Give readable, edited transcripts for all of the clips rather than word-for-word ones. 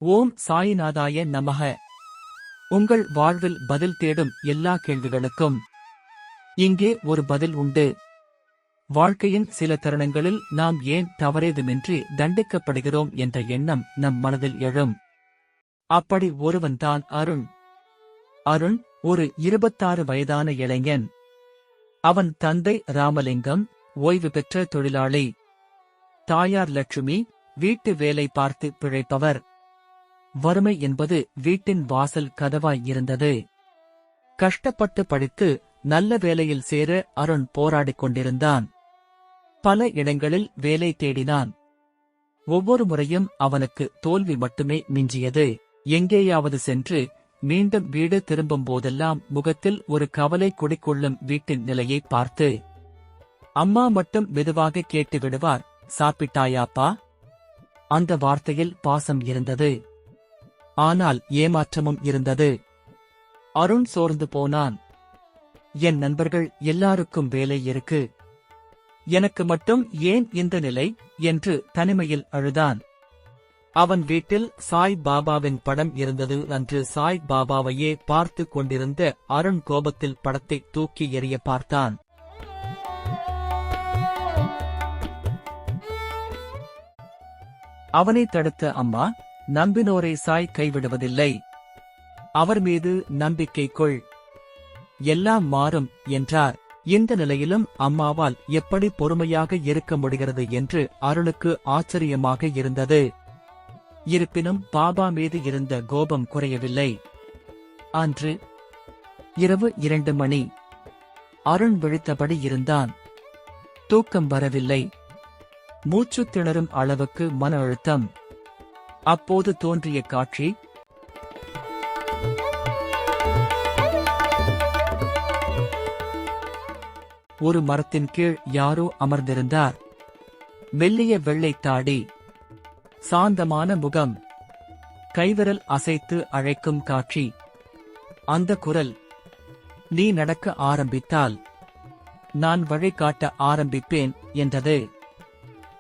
ஓம் சாயிநாதாய நமக. உங்கள் வாழ்வில் பதில் தேடும் எல்லா கேள்விகளுக்கும் இங்கே ஒரு பதில் உண்டு. வாழ்க்கையின் சில தருணங்களில் நாம் ஏன் தவறேதுமின்றி தண்டிக்கப்படுகிறோம் என்ற எண்ணம் நம் மனதில் எழும். அப்படி ஒருவன்தான் அருண். அருண் ஒரு 26 வயதான இளைஞன். அவன் தந்தை ராமலிங்கம் ஓய்வு பெற்ற தொழிலாளி. தாயார் லட்சுமி வீட்டு வேலை பார்த்து பிழைப்பவர். வறுமை என்பது வீட்டின் வாசல் கதவாய் இருந்தது. கஷ்டப்பட்டு படித்து நல்ல வேலையில் சேர அருண் போராடிக் கொண்டிருந்தான். பல இடங்களில் வேலை தேடினான். ஒவ்வொரு முறையும் அவனுக்கு தோல்வி மட்டுமே மிஞ்சியது. எங்கேயாவது சென்று மீண்டும் வீடு திரும்பும் போதெல்லாம் முகத்தில் ஒரு கவலை குடிக்கொள்ளும் வீட்டின் நிலையை பார்த்து அம்மா மட்டும் மெதுவாக கேட்டு விடுவார், சாப்பிட்டாயாப்பா? அந்த வார்த்தையில் பாசம் இருந்தது. ஆனால் ஏமாற்றமும் இருந்தது. அருண் சோர்ந்து போனான். என் நண்பர்கள் எல்லாருக்கும் வேலை இருக்கு, எனக்கு மட்டும் ஏன் இந்த நிலை என்று தனிமையில் அழுதான். அவன் வீட்டில் சாய் பாபாவின் படம் இருந்தது. அன்று சாய் பாபாவையே பார்த்து கொண்டிருந்த அருண் கோபத்தில் படத்தை தூக்கி எறிய பார்த்தான். அவனை தடுத்த அம்மா, நம்பினோரை சாய் கைவிடுவதில்லை, அவர் மீது நம்பிக்கை கொள், எல்லாம் மாறும் என்றார். இந்த நிலையிலும் அம்மாவால் எப்படி பொறுமையாக இருக்க முடிகிறது என்று அருணுக்கு ஆச்சரியமாக இருந்தது. இருப்பினும் பாபா மீது இருந்த கோபம் குறையவில்லை. அன்று இரவு 2 மணி. அருண் விழித்தபடி இருந்தான். தூக்கம் வரவில்லை. மூச்சு திணறும் அளவுக்கு மன அழுத்தம். அப்போது தோன்றிய காட்சி, ஒரு மரத்தின் கீழ் யாரோ அமர்ந்திருந்தார். மெல்லிய வெள்ளை தாடி, சாந்தமான முகம், கைவிரல் அசைத்து அழைக்கும் காட்சி. அந்த குரல், நீ நடக்க ஆரம்பித்தால் நான் வழிகாட்ட ஆரம்பிப்பேன் என்றது.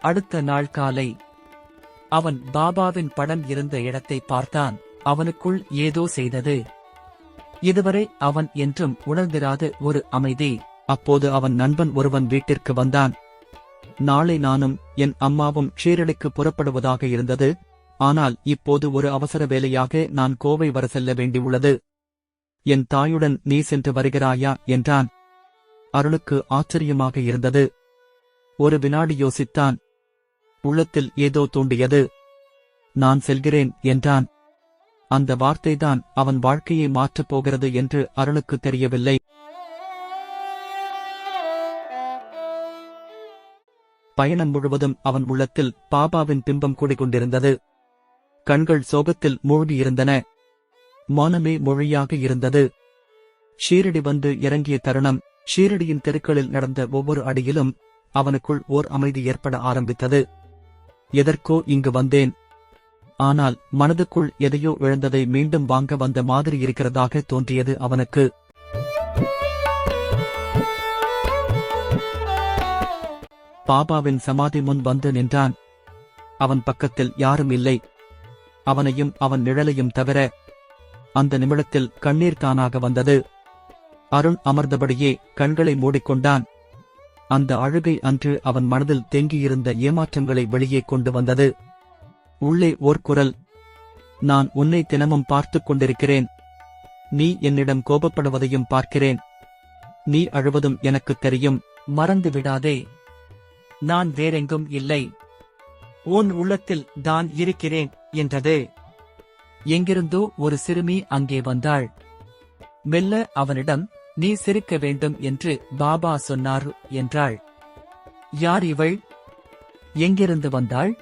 அடுத்த நாள் காலை அவன் பாபாவின் படம் இருந்த இடத்தை பார்த்தான். அவனுக்குள் ஏதோ செய்தது. இதுவரை அவன் என்றும் உணர்ந்திராத ஒரு அமைதி. அப்போது அவன் நண்பன் ஒருவன் வீட்டிற்கு வந்தான். நாளை நானும் என் அம்மாவும் ஷீரடிக்கு புறப்படுவதாக இருந்தது. ஆனால் இப்போது ஒரு அவசர வேலையாக நான் கோவை வர செல்ல வேண்டியுள்ளது. என் தாயுடன் நீ சென்று வருகிறாயா என்றான். அருணுக்கு ஆச்சரியமாக இருந்தது. ஒரு வினாடி யோசித்தான். உள்ளத்தில் ஏதோ தூண்டியது. நான் செல்கிறேன் என்றான். அந்த வார்த்தைதான் அவன் வாழ்க்கையை மாற்றப் போகிறது என்று அருணுக்கு தெரியவில்லை. பயணம் முழுவதும் அவன் உள்ளத்தில் பாபாவின் பிம்பம் கூடிக்கொண்டிருந்தது. கண்கள் சோகத்தில் மூழ்கியிருந்தன. மௌனமே மொழியாக இருந்தது. ஷீரடி வந்து இறங்கிய தருணம், ஷீரடியின் தெருக்களில் நடந்த ஒவ்வொரு அடியிலும் அவனுக்குள் ஓர் அமைதி ஏற்பட ஆரம்பித்தது. எதற்கோ இங்கு வந்தேன், ஆனால் மனதுக்குள் எதையோ இழந்ததை மீண்டும் வாங்க வந்த மாதிரி இருக்கிறதாக தோன்றியது அவனுக்கு. பாபாவின் சமாதி முன் வந்து நின்றான். அவன் பக்கத்தில் யாரும் இல்லை, அவனையும் அவன் நிழலையும் தவிர. அந்த நிமிடத்தில் கண்ணீர் தானாக வந்தது. அருண் அமர்ந்தபடியே கண்களை மூடிக்கொண்டான். அந்த அழுகை அன்று அவன் மனதில் தேங்கியிருந்த ஏமாற்றங்களை வெளியே கொண்டு வந்தது. உள்ளே ஓர் குரல், நான் உன்னை தினமும் பார்த்துக் கொண்டிருக்கிறேன், நீ என்னிடம் கோபப்படுவதையும் பார்க்கிறேன், நீ அழுவதும் எனக்குத் தெரியும், மறந்து விடாதே, நான் வேறெங்கும் இல்லை, உன் உள்ளத்தில் தான் இருக்கிறேன் என்றது. எங்கிருந்தோ ஒரு சிறுமி அங்கே வந்தாள். மெல்ல அவனிடம், நீ சிரிக்க வேண்டும் என்று பாபா சொன்னார் என்றாள். யார் இவள்? எங்கிருந்து வந்தாள்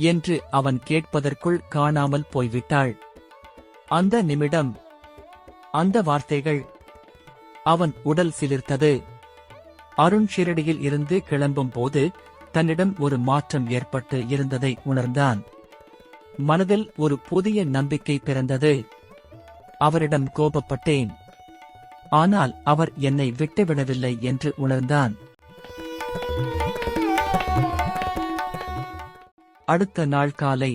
என்று அவன் கேட்பதற்குள் காணாமல் போய்விட்டாள். அந்த நிமிடம், அந்த வார்த்தைகள், அவன் உடல் சிலிர்த்தது. அருண் ஷீரடியில் இருந்து கிளம்பும் போது தன்னிடம் ஒரு மாற்றம் ஏற்பட்டு இருந்ததை உணர்ந்தான். மனதில் ஒரு புதிய நம்பிக்கை பிறந்தது. அவரிடம் கோபப்பட்டேன், ஆனால் அவர் என்னை விட்டுவிடவில்லை என்று உணர்ந்தான். அடுத்த நாள் காலை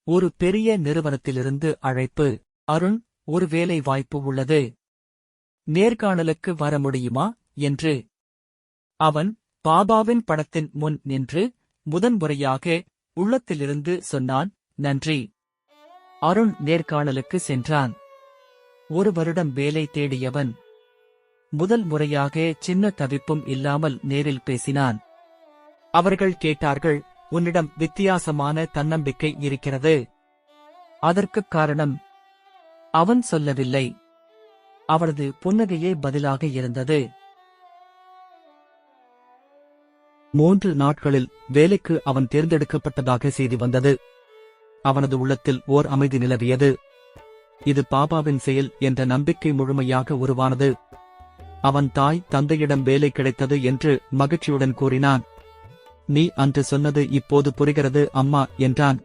ஒரு பெரிய நிறுவனத்திலிருந்து அழைப்பு. அருண், ஒரு வேலை வாய்ப்பு உள்ளது. நேர்காணலுக்கு வர முடியுமா என்று. அவன் பாபாவின் படத்தின் முன் நின்று முதன்முறையாக உள்ளத்திலிருந்து சொன்னான், நன்றி. அருண் நேர்காணலுக்கு சென்றான். 1 வருடம் வேலை தேடியவன். முதல் முறையாக சின்ன தவிப்பும் இல்லாமல் நேரில் பேசினான். அவர்கள் கேட்டார்கள், உன்னிடம் வித்தியாசமான தன்னம்பிக்கை இருக்கிறது. அதற்குக் காரணம்? அவன் சொல்லவில்லை. அவரது புன்னகையே பதிலாக இருந்தது. 3 நாட்களில் வேலைக்கு அவன் தேர்ந்தெடுக்கப்பட்டதாக செய்தி வந்தது. அவனது உள்ளத்தில் ஓர் அமைதி நிலவியது. இது பாபாவின் செயல் என்ற நம்பிக்கை முழுமையாக உருவானது. அவன் தாய் தந்தையிடம் வேலை கிடைத்தது என்று மகிழ்ச்சியுடன் கூறினான். நீ அன்று சொன்னது இப்போது புரிகிறது அம்மா என்றான்.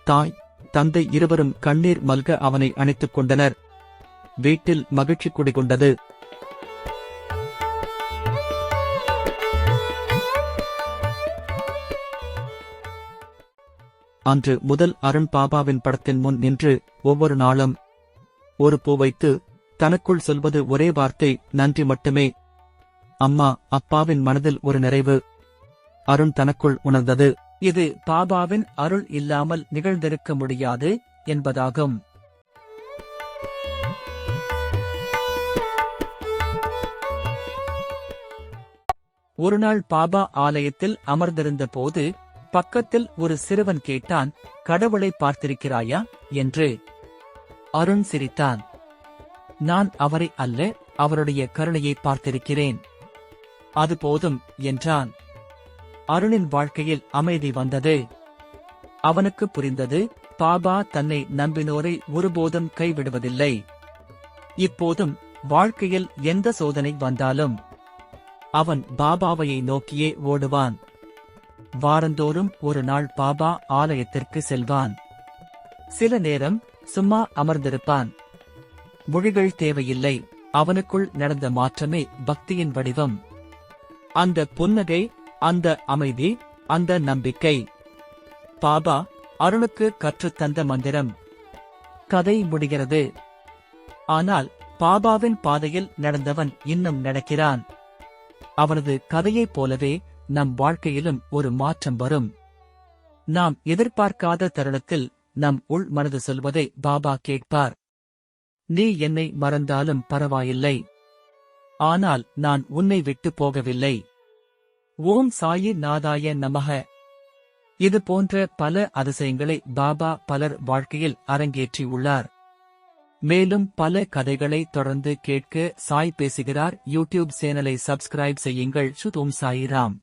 தாய் தந்தை இருவரும் கண்ணீர் மல்க அவனை அணைத்துக் கொண்டனர். வீட்டில் மகிழ்ச்சி குடிகொண்டது. அன்று முதல் அருண் பாபாவின் படத்தின் முன் நின்று ஒவ்வொரு நாளும் ஒரு பூ வைத்து தனக்குள் சொல்வது ஒரே வார்த்தை, நன்றி மட்டுமே. அம்மா அப்பாவின் மனதில் ஒரு நிறைவு அருண் தனக்குள் உணர்ந்தது. இது பாபாவின் அருள் இல்லாமல் நிகழ்ந்திருக்க முடியாது என்பதாகும். ஒருநாள் பாபா ஆலயத்தில் அமர்ந்திருந்த போது பக்கத்தில் ஒரு சிறுவன் கேட்டான், கடவுளை பார்த்திருக்கிறாயா என்று. அருண் சிரித்தான். நான் அவரை அல்ல, அவருடைய கருணையை பார்த்திருக்கிறேன். அது போதும் என்றான். அருணின் வாழ்க்கையில் அமைதி வந்தது. அவனுக்கு புரிந்தது, பாபா தன்னை நம்பினோரை ஒருபோதும் கைவிடுவதில்லை. இப்போதும் வாழ்க்கையில் எந்த சோதனை வந்தாலும் அவன் பாபாவையை நோக்கியே ஓடுவான். வாரந்தோறும் ஒரு நாள் பாபா ஆலயத்திற்கு செல்வான். சில நேரம் சும்மா அமர்ந்திருப்பான். மொழிகள் தேவையில்லை. அவனுக்குள் நடந்த மாற்றமே பக்தியின் வடிவம். அந்த புன்னகை, அந்த அமைதி, அந்த நம்பிக்கை. பாபா அருணுக்கு கற்றுத்தந்த மந்திரம். கதை முடிகிறது. ஆனால் பாபாவின் பாதையில் நடந்தவன் இன்னும் நடக்கிறான். அவனது கதையைப் போலவே நம் வாழ்க்கையிலும் ஒரு மாற்றம் வரும். நாம் எதிர்பார்க்காத தருணத்தில் நம் உள் மனது சொல்வதை பாபா கேட்பார். நீ என்னை மறந்தாலும் பரவாயில்லை, ஆனால் நான் உன்னை விட்டு போகவில்லை. ஓம் சாயி நாதாய நமக. இது போன்ற பல அதிசயங்களை பாபா பலர் வாழ்க்கையில் அரங்கேற்றியுள்ளார். மேலும் பல கதைகளை தொடர்ந்து கேட்க சாய் பேசுகிறார் யூடியூப் சேனலை சப்ஸ்கிரைப் செய்யுங்கள். ஓம் சாயிராம்.